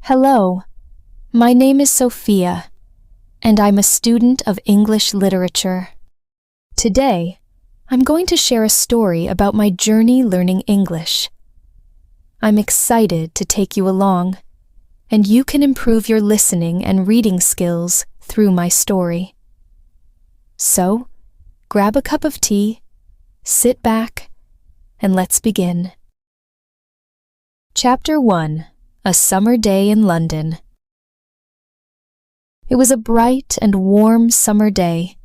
Hello, my name is Sophia, and I'm a student of English literature. Today, I'm going to share a story about my journey learning English. I'm excited to take you along, and you can improve your listening and reading skills through my story. So, grab a cup of tea, sit back, and let's begin. Chapter 1: A Summer Day in London. It was a bright and warm summer day,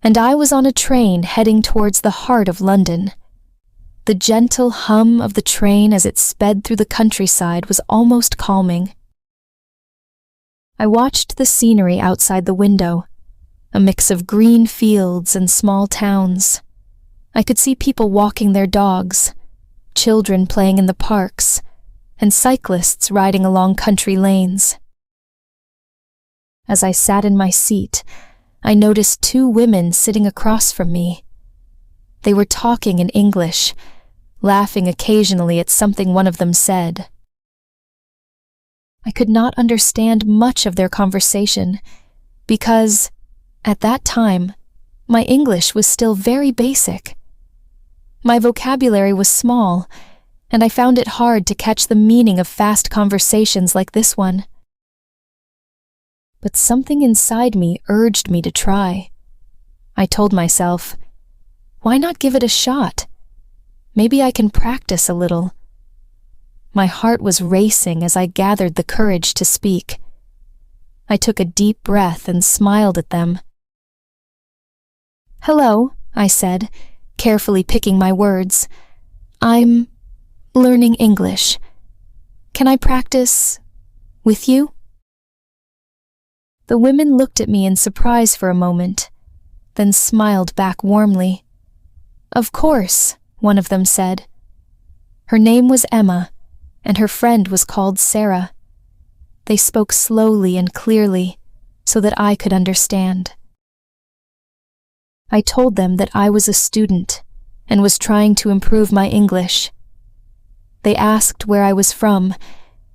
and I was on a train heading towards the heart of London. The gentle hum of the train as it sped through the countryside was almost calming. I watched the scenery outside the window, a mix of green fields and small towns. I could see people walking their dogs, children playing in the parks, and cyclists riding along country lanes. As I sat in my seat, I noticed two women sitting across from me. They were talking in English, laughing occasionally at something one of them said. I could not understand much of their conversation because, at that time, my English was still very basic. My vocabulary was small, and I found it hard to catch the meaning of fast conversations like this one. But something inside me urged me to try. I told myself, why not give it a shot? Maybe I can practice a little. My heart was racing as I gathered the courage to speak. I took a deep breath and smiled at them. "Hello," I said, carefully picking my words. "I'm learning English. Can I practice with you?" The women looked at me in surprise for a moment, then smiled back warmly. "Of course," one of them said. Her name was Emma, and her friend was called Sarah. They spoke slowly and clearly, so that I could understand. I told them that I was a student and was trying to improve my English. They asked where I was from,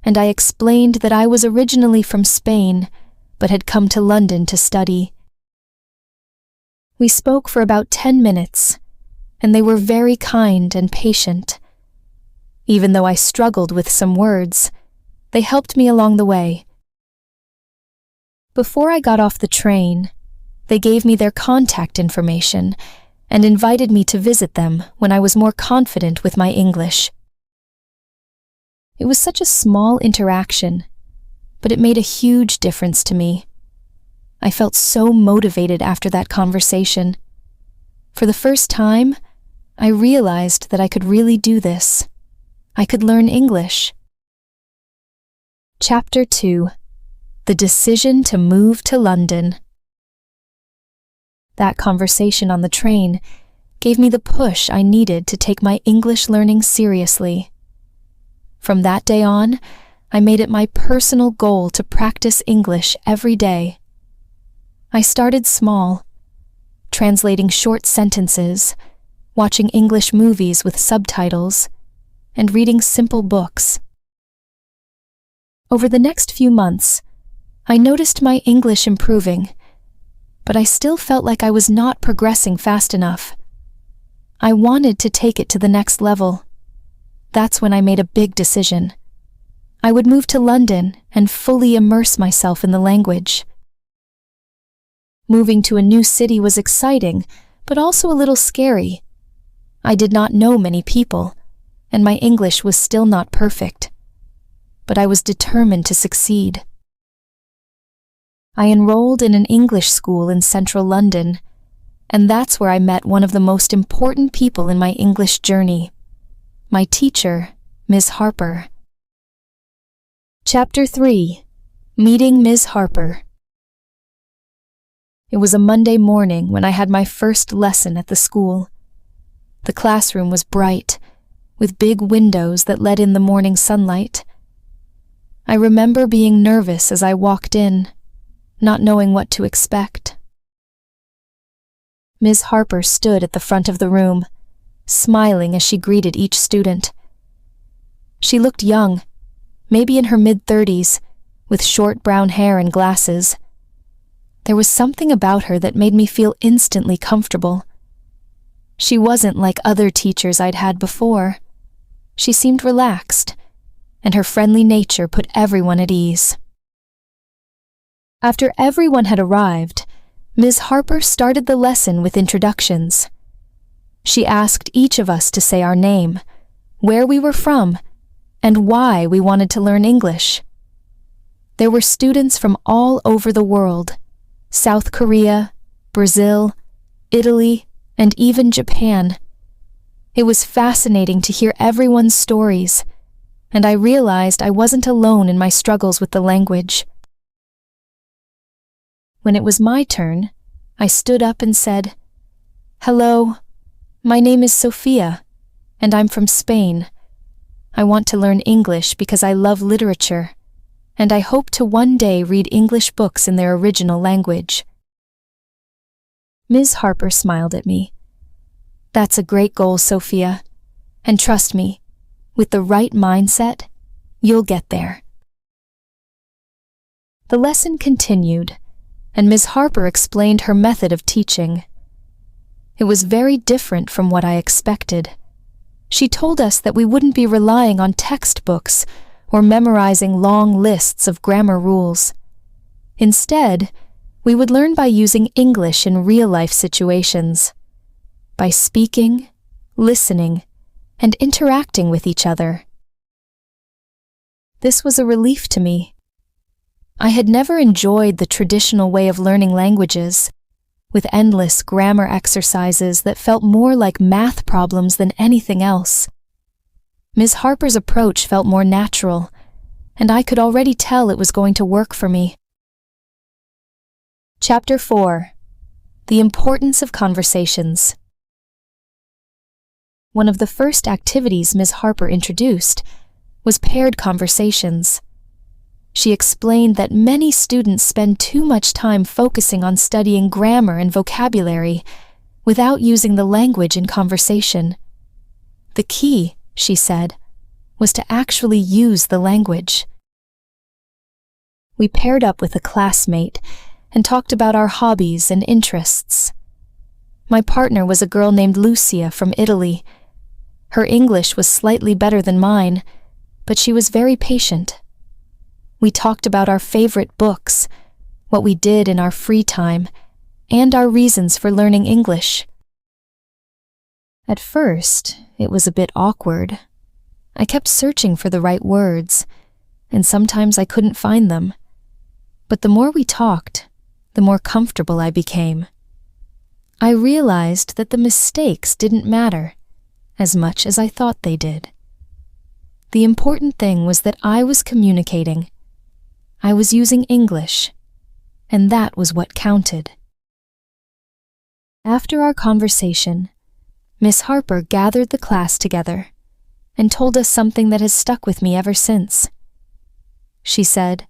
and I explained that I was originally from Spain, but had come to London to study. We spoke for about 10 minutes, and they were very kind and patient. Even though I struggled with some words, they helped me along the way. Before I got off the train, they gave me their contact information and invited me to visit them when I was more confident with my English. It was such a small interaction, but it made a huge difference to me. I felt so motivated after that conversation. For the first time, I realized that I could really do this. I could learn English. Chapter 2: The Decision to Move to London. That conversation on the train gave me the push I needed to take my English learning seriously. From that day on, I made it my personal goal to practice English every day. I started small, translating short sentences, watching English movies with subtitles, and reading simple books. Over the next few months, I noticed my English improving, but I still felt like I was not progressing fast enough. I wanted to take it to the next level. That's when I made a big decision. I would move to London and fully immerse myself in the language. Moving to a new city was exciting, but also a little scary. I did not know many people, and my English was still not perfect. But I was determined to succeed. I enrolled in an English school in central London, and that's where I met one of the most important people in my English journey, my teacher, Ms. Harper. Chapter 3: Meeting Ms. Harper. It was a Monday morning when I had my first lesson at the school. The classroom was bright, with big windows that let in the morning sunlight. I remember being nervous as I walked in, not knowing what to expect. Ms. Harper stood at the front of the room, smiling as she greeted each student. She looked young, maybe in her mid-30s, with short brown hair and glasses. There was something about her that made me feel instantly comfortable. She wasn't like other teachers I'd had before. She seemed relaxed, and her friendly nature put everyone at ease. After everyone had arrived, Ms. Harper started the lesson with introductions. She asked each of us to say our name, where we were from, and why we wanted to learn English. There were students from all over the world: South Korea, Brazil, Italy, and even Japan. It was fascinating to hear everyone's stories, and I realized I wasn't alone in my struggles with the language. When it was my turn, I stood up and said, "Hello, my name is Sophia, and I'm from Spain. I want to learn English because I love literature, and I hope to one day read English books in their original language." Ms. Harper smiled at me. "That's a great goal, Sophia, and trust me, with the right mindset, you'll get there." The lesson continued, and Ms. Harper explained her method of teaching. It was very different from what I expected. She told us that we wouldn't be relying on textbooks or memorizing long lists of grammar rules. Instead, we would learn by using English in real-life situations, by speaking, listening, and interacting with each other. This was a relief to me. I had never enjoyed the traditional way of learning languages, with endless grammar exercises that felt more like math problems than anything else. Ms. Harper's approach felt more natural, and I could already tell it was going to work for me. Chapter 4: The Importance of Conversations. One of the first activities Ms. Harper introduced was paired conversations. She explained that many students spend too much time focusing on studying grammar and vocabulary without using the language in conversation. The key, she said, was to actually use the language. We paired up with a classmate and talked about our hobbies and interests. My partner was a girl named Lucia from Italy. Her English was slightly better than mine, but she was very patient. We talked about our favorite books, what we did in our free time, and our reasons for learning English. At first, it was a bit awkward. I kept searching for the right words, and sometimes I couldn't find them. But the more we talked, the more comfortable I became. I realized that the mistakes didn't matter as much as I thought they did. The important thing was that I was communicating. I was using English, and that was what counted. After our conversation, Miss Harper gathered the class together and told us something that has stuck with me ever since. She said,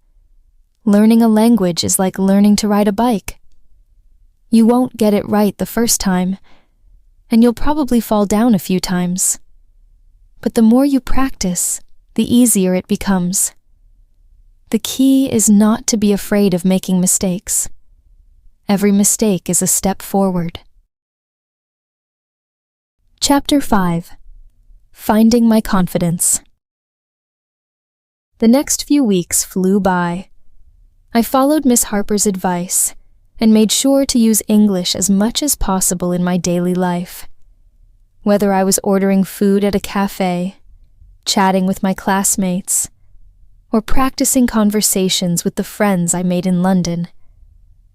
"Learning a language is like learning to ride a bike. You won't get it right the first time, and you'll probably fall down a few times. But the more you practice, the easier it becomes. The key is not to be afraid of making mistakes. Every mistake is a step forward." Chapter 5: Finding My Confidence. The next few weeks flew by. I followed Miss Harper's advice and made sure to use English as much as possible in my daily life. Whether I was ordering food at a cafe, chatting with my classmates, or practicing conversations with the friends I made in London,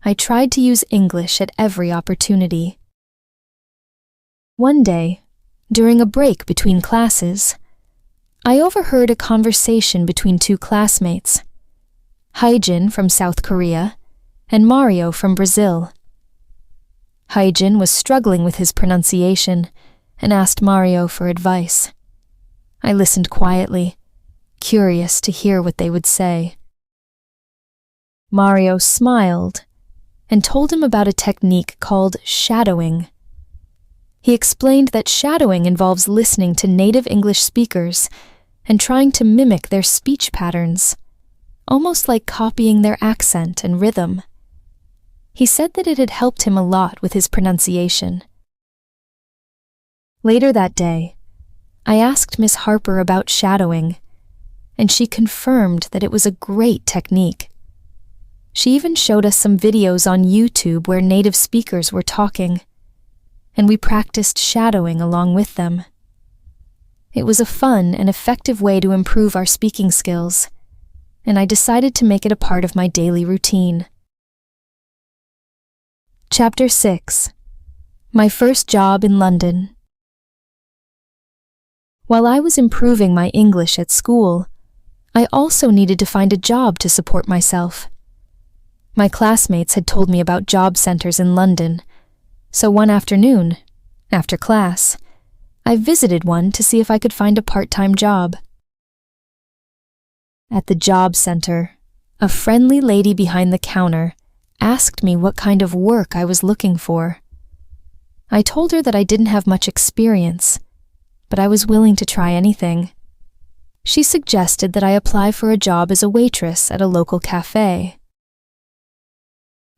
I tried to use English at every opportunity. One day, during a break between classes, I overheard a conversation between two classmates, Haejin from South Korea and Mario from Brazil. Haejin was struggling with his pronunciation and asked Mario for advice. I listened quietly, curious to hear what they would say. Mario smiled and told him about a technique called shadowing. He explained that shadowing involves listening to native English speakers and trying to mimic their speech patterns, almost like copying their accent and rhythm. He said that it had helped him a lot with his pronunciation. Later that day, I asked Miss Harper about shadowing, and she confirmed that it was a great technique. She even showed us some videos on YouTube where native speakers were talking, and we practiced shadowing along with them. It was a fun and effective way to improve our speaking skills, and I decided to make it a part of my daily routine. Chapter 6. My First Job in London. While I was improving my English at school, I also needed to find a job to support myself. My classmates had told me about job centers in London, so one afternoon, after class, I visited one to see if I could find a part-time job. At the job center, a friendly lady behind the counter asked me what kind of work I was looking for. I told her that I didn't have much experience, but I was willing to try anything. She suggested that I apply for a job as a waitress at a local cafe.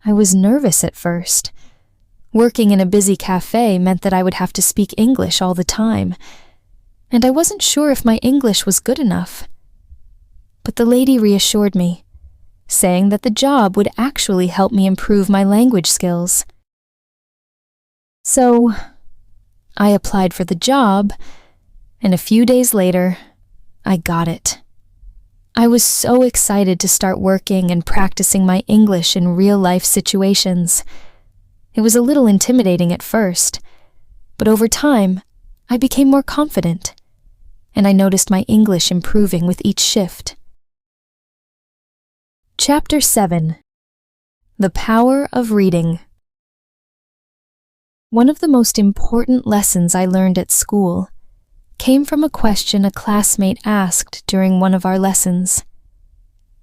I was nervous at first. Working in a busy cafe meant that I would have to speak English all the time, and I wasn't sure if my English was good enough. But the lady reassured me, saying that the job would actually help me improve my language skills. So, I applied for the job, and a few days later, I got it. I was so excited to start working and practicing my English in real-life situations. It was a little intimidating at first, but over time, I became more confident, and I noticed my English improving with each shift. Chapter 7. The Power of Reading. One of the most important lessons I learned at school came from a question a classmate asked during one of our lessons.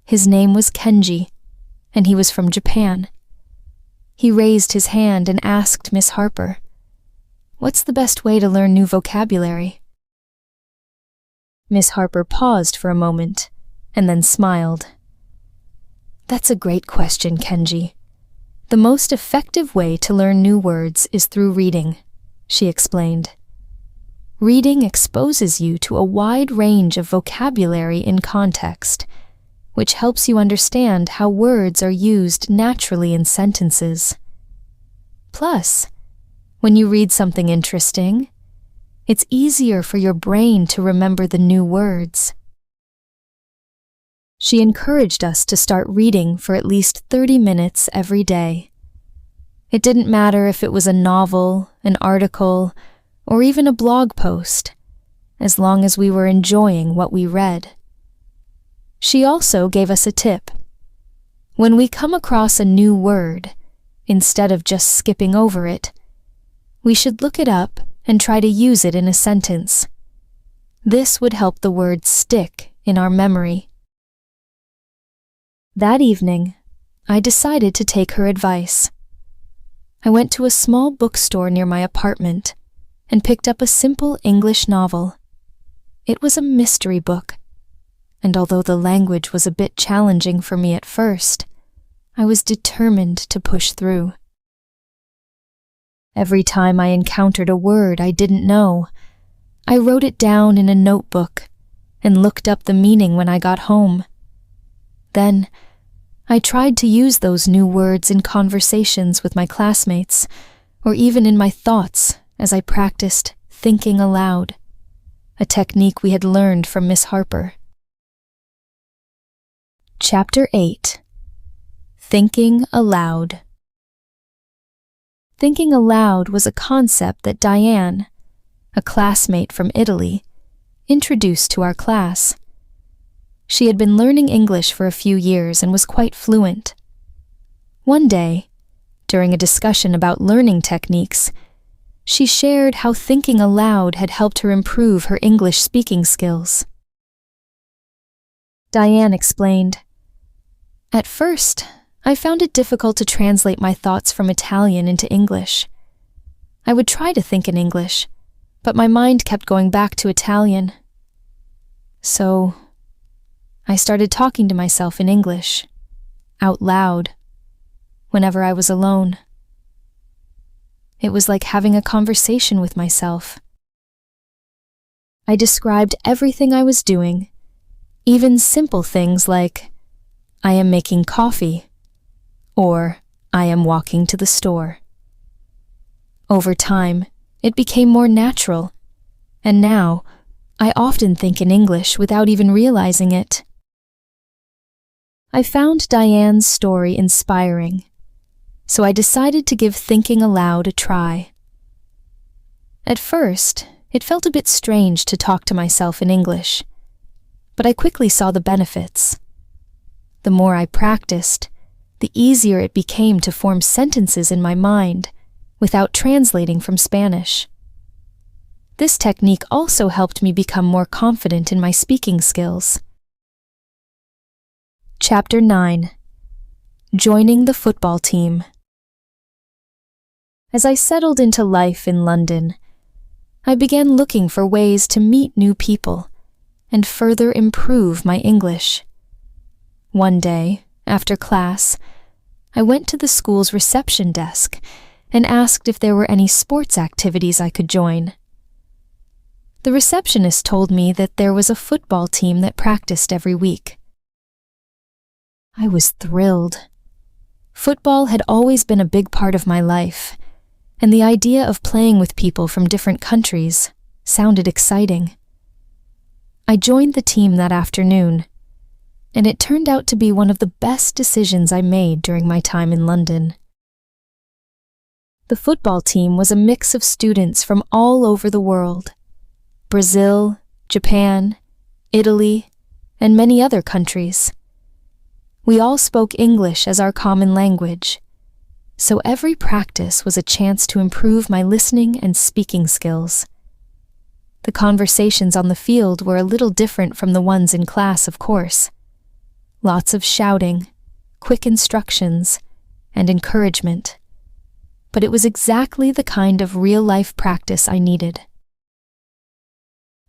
His name was Kenji, and he was from Japan. He raised his hand and asked Miss Harper, "What's the best way to learn new vocabulary?" Miss Harper paused for a moment and then smiled. "That's a great question, Kenji. The most effective way to learn new words is through reading," she explained. Reading exposes you to a wide range of vocabulary in context, which helps you understand how words are used naturally in sentences. Plus, when you read something interesting, it's easier for your brain to remember the new words. She encouraged us to start reading for at least 30 minutes every day. It didn't matter if it was a novel, an article, or even a blog post, as long as we were enjoying what we read. She also gave us a tip. When we come across a new word, instead of just skipping over it, we should look it up and try to use it in a sentence. This would help the word stick in our memory. That evening, I decided to take her advice. I went to a small bookstore near my apartment and picked up a simple English novel. It was a mystery book, and although the language was a bit challenging for me at first, I was determined to push through. Every time I encountered a word I didn't know, I wrote it down in a notebook and looked up the meaning when I got home. Then, I tried to use those new words in conversations with my classmates, or even in my thoughts as I practiced thinking aloud, a technique we had learned from Miss Harper. Chapter 8. Thinking Aloud. Thinking aloud was a concept that Diane, a classmate from Italy, introduced to our class. She had been learning English for a few years and was quite fluent. One day, during a discussion about learning techniques, she shared how thinking aloud had helped her improve her English speaking skills. Diane explained, "At first, I found it difficult to translate my thoughts from Italian into English. I would try to think in English, but my mind kept going back to Italian. So, I started talking to myself in English, out loud, whenever I was alone. It was like having a conversation with myself. I described everything I was doing, even simple things like, I am making coffee, or I am walking to the store. Over time, it became more natural, and now I often think in English without even realizing it. I found Diane's story inspiring, so I decided to give thinking aloud a try. At first, it felt a bit strange to talk to myself in English, but I quickly saw the benefits. The more I practiced, the easier it became to form sentences in my mind without translating from Spanish. This technique also helped me become more confident in my speaking skills. Chapter 9. Joining the football team. As I settled into life in London, I began looking for ways to meet new people and further improve my English. One day, after class, I went to the school's reception desk and asked if there were any sports activities I could join. The receptionist told me that there was a football team that practiced every week. I was thrilled. Football had always been a big part of my life, and the idea of playing with people from different countries sounded exciting. I joined the team that afternoon, and it turned out to be one of the best decisions I made during my time in London. The football team was a mix of students from all over the world: Brazil, Japan, Italy, and many other countries. We all spoke English as our common language, so every practice was a chance to improve my listening and speaking skills. The conversations on the field were a little different from the ones in class, of course. Lots of shouting, quick instructions, and encouragement. But it was exactly the kind of real-life practice I needed.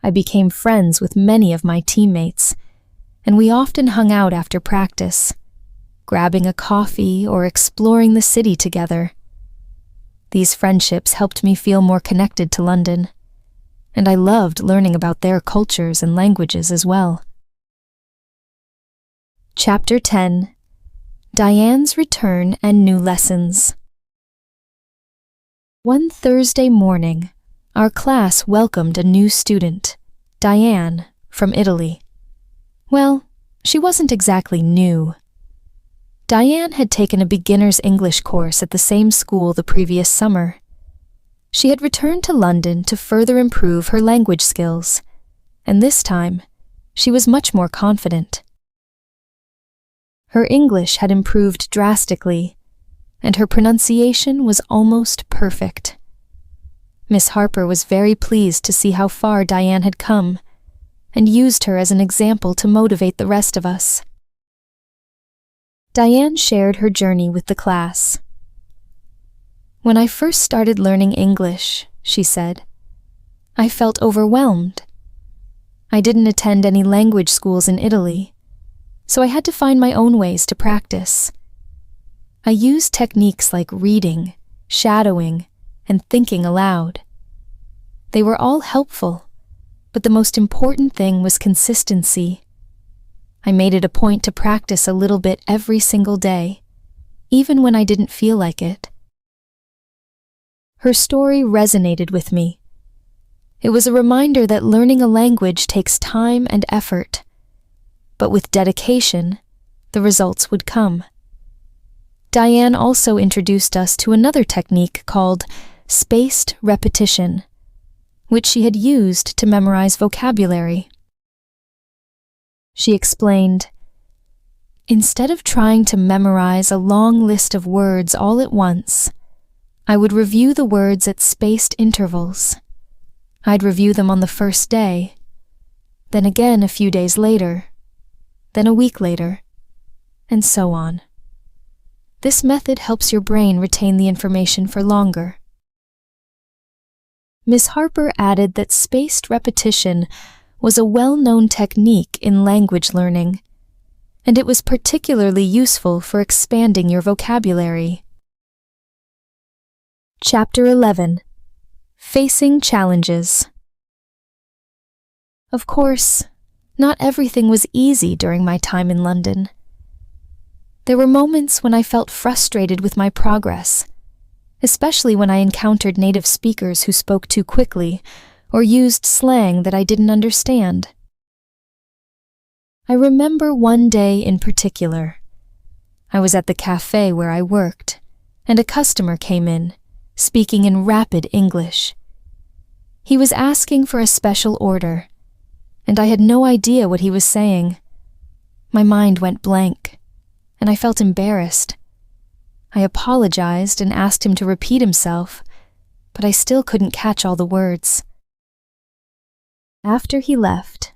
I became friends with many of my teammates, and we often hung out after practice, grabbing a coffee or exploring the city together. These friendships helped me feel more connected to London, and I loved learning about their cultures and languages as well. Chapter 10. Diane's Return and New Lessons. One Thursday morning, our class welcomed a new student, Diane, from Italy. Well, she wasn't exactly new. Diane had taken a beginner's English course at the same school the previous summer. She had returned to London to further improve her language skills, and this time, she was much more confident. Her English had improved drastically, and her pronunciation was almost perfect. Miss Harper was very pleased to see how far Diane had come, and used her as an example to motivate the rest of us. Diane shared her journey with the class. "When I first started learning English," she said, "I felt overwhelmed. I didn't attend any language schools in Italy, so I had to find my own ways to practice. I used techniques like reading, shadowing, and thinking aloud. They were all helpful, but the most important thing was consistency. I made it a point to practice a little bit every single day, even when I didn't feel like it." Her story resonated with me. It was a reminder that learning a language takes time and effort, but with dedication, the results would come. Diane also introduced us to another technique called spaced repetition, which she had used to memorize vocabulary. She explained, "Instead of trying to memorize a long list of words all at once, I would review the words at spaced intervals. I'd review them on the first day, then again a few days later, then a week later, and so on. This method helps your brain retain the information for longer." Miss Harper added that spaced repetition was a well-known technique in language learning and it was particularly useful for expanding your vocabulary. Chapter 11. Facing Challenges. Of course, not everything was easy during my time in London. There were moments when I felt frustrated with my progress, especially when I encountered native speakers who spoke too quickly or used slang that I didn't understand. I remember one day in particular. I was at the cafe where I worked, and a customer came in, speaking in rapid English. He was asking for a special order, and I had no idea what he was saying. My mind went blank, and I felt embarrassed. I apologized and asked him to repeat himself, but I still couldn't catch all the words. After he left,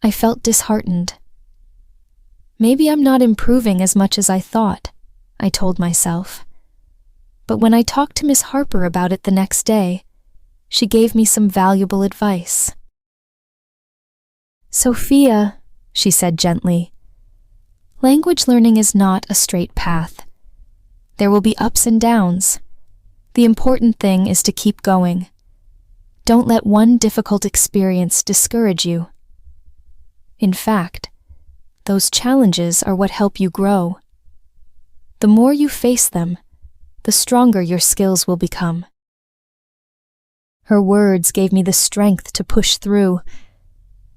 I felt disheartened. Maybe I'm not improving as much as I thought, I told myself. But when I talked to Miss Harper about it the next day, she gave me some valuable advice. "Sophia," she said gently, "language learning is not a straight path. There will be ups and downs. The important thing is to keep going. Don't let one difficult experience discourage you. In fact, those challenges are what help you grow. The more you face them, the stronger your skills will become." Her words gave me the strength to push through.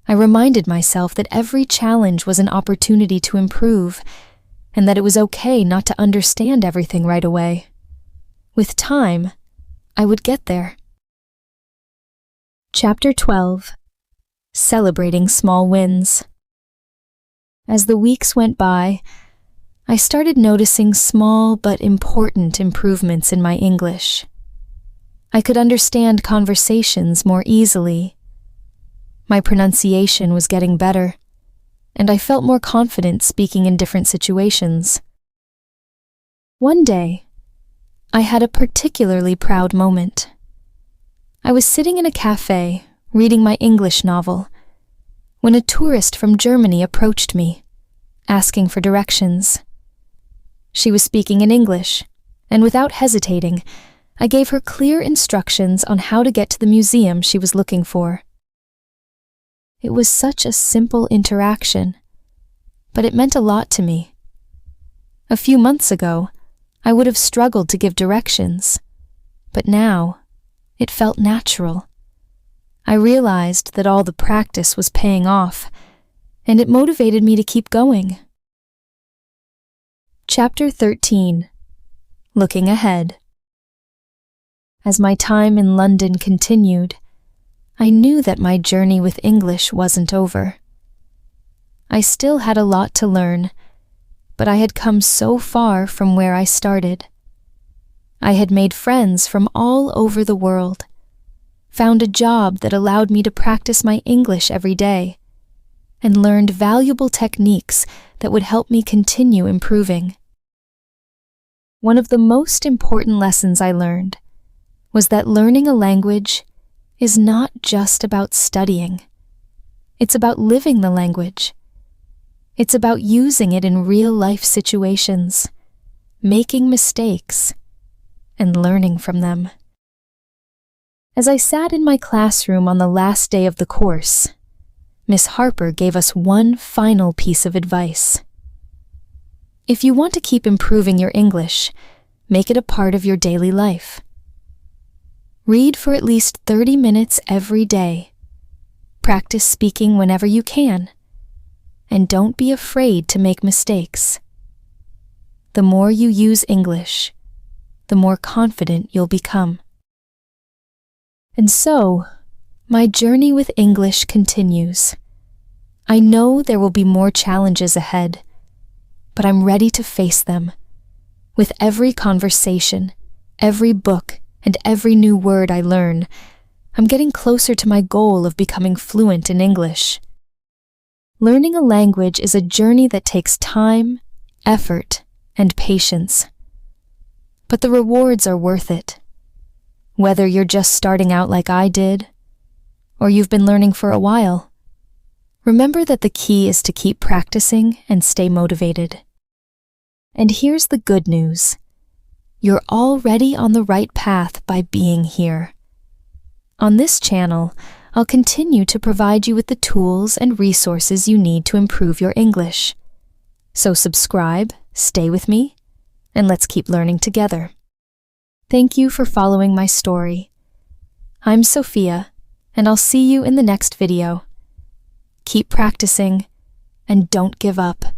I reminded myself that every challenge was an opportunity to improve, and that it was okay not to understand everything right away. With time, I would get there. Chapter 12. Celebrating Small Wins. As the weeks went by, I started noticing small but important improvements in my English. I could understand conversations more easily. My pronunciation was getting better, and I felt more confident speaking in different situations. One day, I had a particularly proud moment. I was sitting in a cafe, reading my English novel, when a tourist from Germany approached me, asking for directions. She was speaking in English, and without hesitating, I gave her clear instructions on how to get to the museum she was looking for. It was such a simple interaction, but it meant a lot to me. A few months ago, I would have struggled to give directions, but now, it felt natural. I realized that all the practice was paying off, and it motivated me to keep going. Chapter 13. Looking Ahead. As my time in London continued, I knew that my journey with English wasn't over. I still had a lot to learn, but I had come so far from where I started. I had made friends from all over the world, found a job that allowed me to practice my English every day, and learned valuable techniques that would help me continue improving. One of the most important lessons I learned was that learning a language is not just about studying. It's about living the language. It's about using it in real-life situations, making mistakes, and learning from them. As I sat in my classroom on the last day of the course, Miss Harper gave us one final piece of advice. If you want to keep improving your English, make it a part of your daily life. Read for at least 30 minutes every day. Practice speaking whenever you can. And don't be afraid to make mistakes. The more you use English, the more confident you'll become. And so, my journey with English continues. I know there will be more challenges ahead, but I'm ready to face them. With every conversation, every book, and every new word I learn, I'm getting closer to my goal of becoming fluent in English. Learning a language is a journey that takes time, effort, and patience. But the rewards are worth it. Whether you're just starting out like I did, or you've been learning for a while, Remember that the key is to keep practicing and stay motivated. And here's the good news. You're already on the right path by being here. On this channel, I'll continue to provide you with the tools and resources you need to improve your English. So subscribe, stay with me, and let's keep learning together. Thank you for following my story. I'm Sophia, and I'll see you in the next video. Keep practicing, and don't give up.